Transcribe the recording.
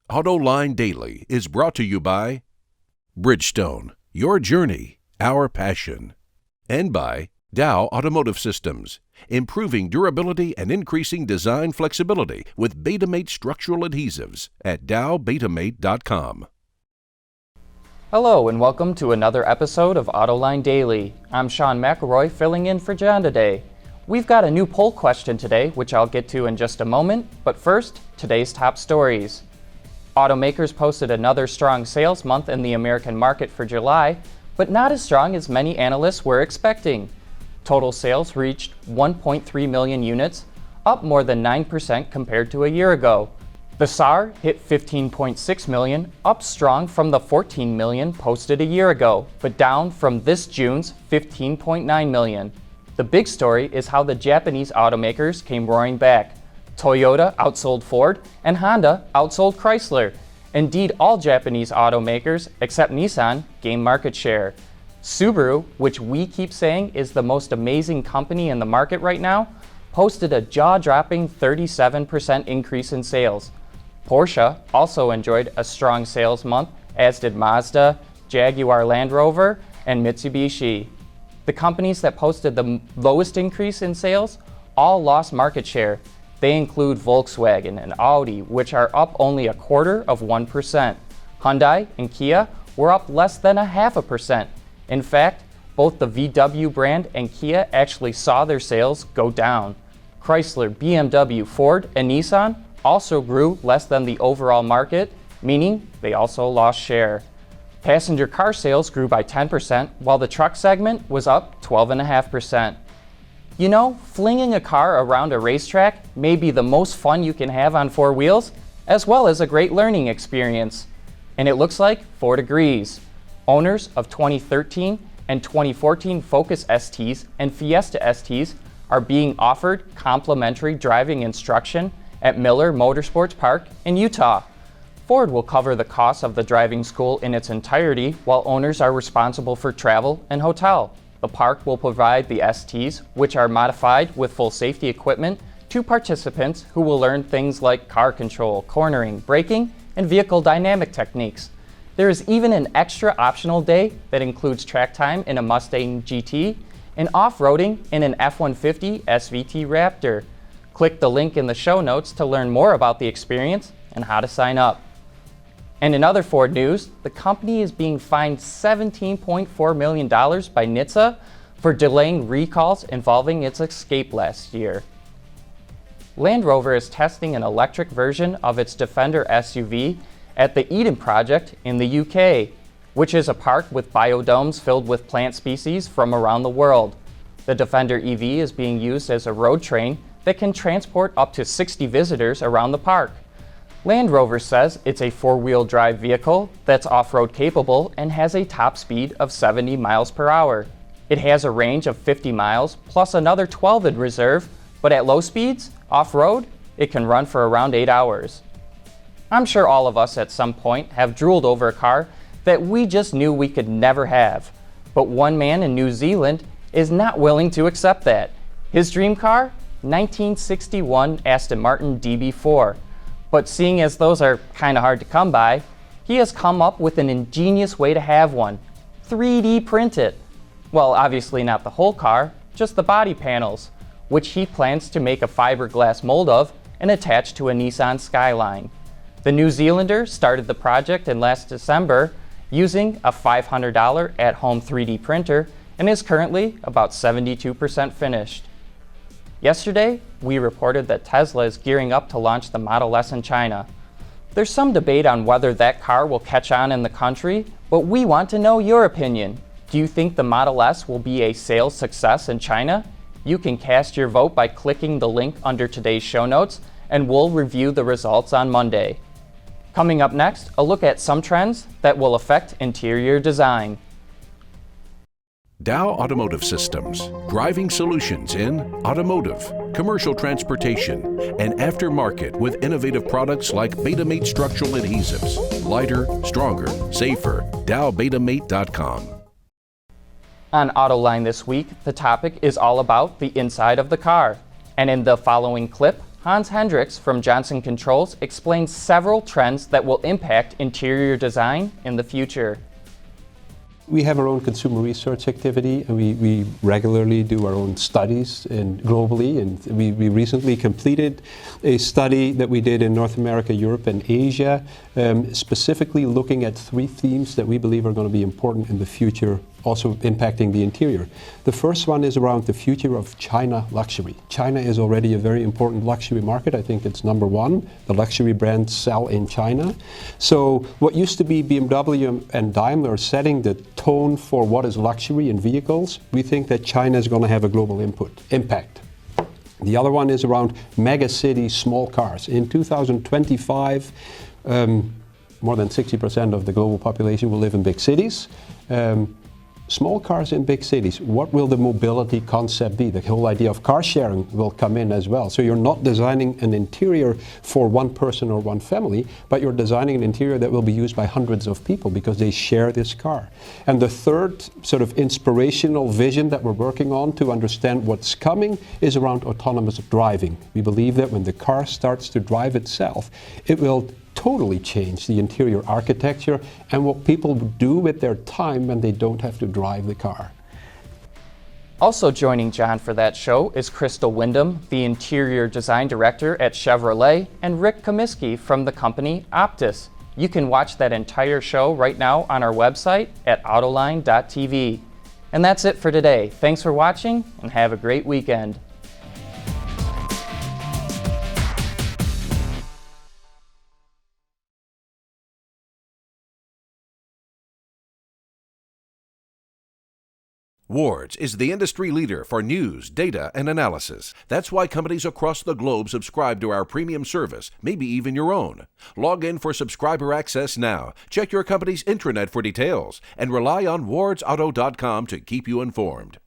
AutoLine Daily is brought to you by Bridgestone, your journey, our passion, and by Dow Automotive Systems, improving durability and increasing design flexibility with Betamate structural adhesives at dowbetamate.com. Hello and welcome to another episode of AutoLine Daily. I'm Sean McElroy filling in for John today. We've got a new poll question today, which I'll get to in just a moment, but first, today's top stories. Automakers posted another strong sales month in the American market for July, but not as strong as many analysts were expecting. Total sales reached 1.3 million units, up more than 9% compared to a year ago. The SAAR hit 15.6 million, up strong from the 14 million posted a year ago, but down from this June's 15.9 million. The big story is how the Japanese automakers came roaring back. Toyota outsold Ford, and Honda outsold Chrysler. Indeed, all Japanese automakers, except Nissan, gained market share. Subaru, which we keep saying is the most amazing company in the market right now, posted a jaw-dropping 37% increase in sales. Porsche also enjoyed a strong sales month, as did Mazda, Jaguar Land Rover, and Mitsubishi. The companies that posted the lowest increase in sales all lost market share. They include Volkswagen and Audi, which are up only 0.25%. Hyundai and Kia were up less than 0.5%. In fact, both the VW brand and Kia actually saw their sales go down. Chrysler, BMW, Ford, and Nissan also grew less than the overall market, meaning they also lost share. Passenger car sales grew by 10%, while the truck segment was up 12.5%. You know, flinging a car around a racetrack may be the most fun you can have on four wheels, as well as a great learning experience. And it looks like Ford agrees. Owners of 2013 and 2014 Focus STs and Fiesta STs are being offered complimentary driving instruction at Miller Motorsports Park in Utah. Ford will cover the cost of the driving school in its entirety, while owners are responsible for travel and hotel. The park will provide the STs, which are modified with full safety equipment, to participants who will learn things like car control, cornering, braking, and vehicle dynamic techniques. There is even an extra optional day that includes track time in a Mustang GT and off-roading in an F-150 SVT Raptor. Click the link in the show notes to learn more about the experience and how to sign up. And in other Ford news, the company is being fined $17.4 million by NHTSA for delaying recalls involving its Escape last year. Land Rover is testing an electric version of its Defender SUV at the Eden Project in the UK, which is a park with biodomes filled with plant species from around the world. The Defender EV is being used as a road train that can transport up to 60 visitors around the park. Land Rover says it's a four-wheel drive vehicle that's off-road capable and has a top speed of 70 miles per hour. It has a range of 50 miles plus another 12 in reserve, but at low speeds, off-road, it can run for around 8 hours. I'm sure all of us at some point have drooled over a car that we just knew we could never have. But one man in New Zealand is not willing to accept that. His dream car? 1961 Aston Martin DB4. But seeing as those are kind of hard to come by, he has come up with an ingenious way to have one. 3D print it. Well, obviously not the whole car, just the body panels, which he plans to make a fiberglass mold of and attach to a Nissan Skyline. The New Zealander started the project in last December using a $500 at-home 3D printer and is currently about 72% finished. Yesterday, we reported that Tesla is gearing up to launch the Model S in China. There's some debate on whether that car will catch on in the country, but we want to know your opinion. Do you think the Model S will be a sales success in China? You can cast your vote by clicking the link under today's show notes, and we'll review the results on Monday. Coming up next, a look at some trends that will affect interior design. Dow Automotive Systems, driving solutions in automotive, commercial transportation, and aftermarket with innovative products like Betamate structural adhesives. Lighter, stronger, safer. dowbetamate.com. On AutoLine this week, the topic is all about the inside of the car. And in the following clip, Hans Hendricks from Johnson Controls explains several trends that will impact interior design in the future. We have our own consumer research activity, and we regularly do our own studies globally. And we recently completed a study that we did in North America, Europe, and Asia, specifically looking at 3 themes that we believe are going to be important in the future, also impacting the interior. The first one is around the future of China luxury. China is already a very important luxury market. I think it's number 1. The luxury brands sell in China. So what used to be BMW and Daimler setting the tone for what is luxury in vehicles, we think that China is going to have a global impact. The other one is around mega city small cars. In 2025, more than 60% of the global population will live in big cities. Small cars in big cities, what will the mobility concept be? The whole idea of car sharing will come in as well. So you're not designing an interior for one person or one family, but you're designing an interior that will be used by hundreds of people because they share this car. And the third sort of inspirational vision that we're working on to understand what's coming is around autonomous driving. We believe that when the car starts to drive itself, it will totally change the interior architecture and what people do with their time when they don't have to drive the car. Also joining John for that show is Crystal Wyndham, the Interior Design Director at Chevrolet, and Rick Comiskey from the company Optis. You can watch that entire show right now on our website at autoline.tv. And that's it for today. Thanks for watching and have a great weekend. Wards is the industry leader for news, data, and analysis. That's why companies across the globe subscribe to our premium service, maybe even your own. Log in for subscriber access now. Check your company's intranet for details and rely on wardsauto.com to keep you informed.